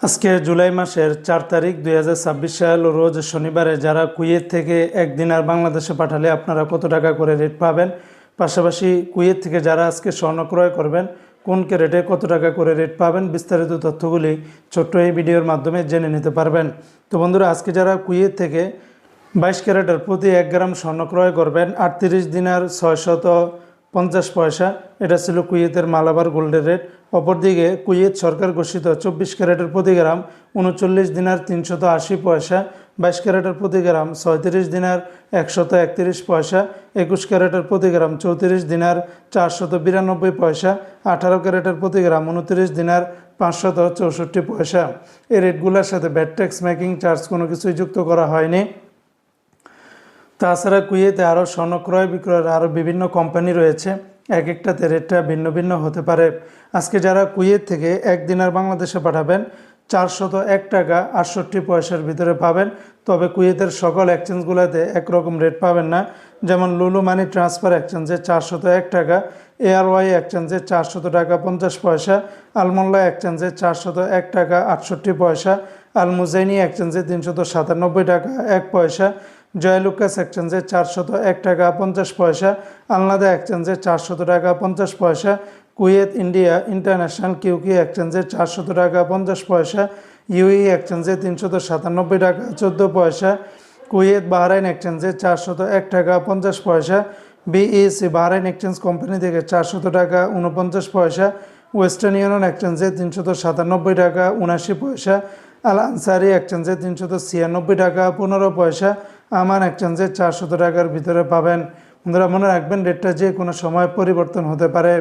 আজকে জুলাই মাসের 4 তারিখ 2026 সাল রোজ শনিবারে যারা কুয়েত থেকে একদিন আর বাংলাদেশে পাঠালে আপনারা কত টাকা করে রেট পাবেন, পাশাপাশি কুয়েত থেকে যারা আজকে স্বর্ণ ক্রয় করবেন কোন ক্যারেটে কত টাকা করে রেট পাবেন, বিস্তারিত তথ্যগুলি ছোট্ট এই ভিডিওর মাধ্যমে জেনে নিতে পারবেন। তো বন্ধুরা, আজকে যারা কুয়েত থেকে 22 ক্যারেটের প্রতি 1 গ্রাম স্বর্ণ ক্রয় করবেন 38 দিনার 650 পয়সা, এটা ছিল কুয়েতের মালাবার গোল্ডের রেট। অপরদিকে কুয়েত সরকার ঘোষিত 24 ক্যারেটের প্রতি গ্রাম 39 দিনার 380 পয়সা, 22 ক্যারেটের প্রতি গ্রাম 36 দিনার 131 পয়সা, 21 ক্যারেটের প্রতি গ্রাম 34 দিনার 492 পয়সা, 18 ক্যারেটের প্রতি গ্রাম 29 দিনার 564 পয়সা। এই রেটগুলোর সাথে ভ্যাট ট্যাক্স মেকিং চার্জ কোনো কিছুই যুক্ত করা হয়নি। তাছাড়া কুয়েতে আরও স্বর্ণ ক্রয় বিক্রয়ের আরও বিভিন্ন কোম্পানি রয়েছে, এক একটাতে রেটটা ভিন্ন ভিন্ন হতে পারে। আজকে যারা কুয়েত থেকে একদিন আর বাংলাদেশে পাঠাবেন 401 টাকা 68 পয়সার ভিতরে পাবেন। তবে কুয়েতের সকল এক্সচেঞ্জগুলোতে একরকম রেট পাবেন না। যেমন লুলু মানি ট্রান্সফার এক্সচেঞ্জে 401 টাকা, এআরওয়াই এক্সচেঞ্জে 400 টাকা 50 পয়সা, আলমোল্লা এক্সচেঞ্জে 401 টাকা 68 পয়সা, আলমুজাইনি এক্সচেঞ্জে 397 টাকা 1 পয়সা, জয়লুকাস এক্সচেঞ্জে 401 টাকা 50 পয়সা, আলনাদা এক্সচেঞ্জে 400 টাকা 50 পয়সা, কুয়েত ইন্ডিয়া ইন্টারন্যাশনাল কিউকি এক্সচেঞ্জে 400 টাকা 50 পয়সা, ইউই এক্সচেঞ্জে 397 টাকা 14 পয়সা, কুয়েত বাহরাইন এক্সচেঞ্জে 401 টাকা 50 পয়সা, বিইসি বাহরাইন এক্সচেঞ্জ কোম্পানি থেকে 400 টাকা 49 পয়সা, ওয়েস্টার্ন ইউনিয়ন এক্সচেঞ্জে 397 টাকা 79 পয়সা, আল আনসারি এক্সচেঞ্জে 396 টাকা 15 পয়সা, আমান এক্সচেঞ্জে 400 টাকার ভিতরে পাবেন। বন্ধুরা, মনে রাখবেন রেটটা যে কোনো সময় পরিবর্তন হতে পারে।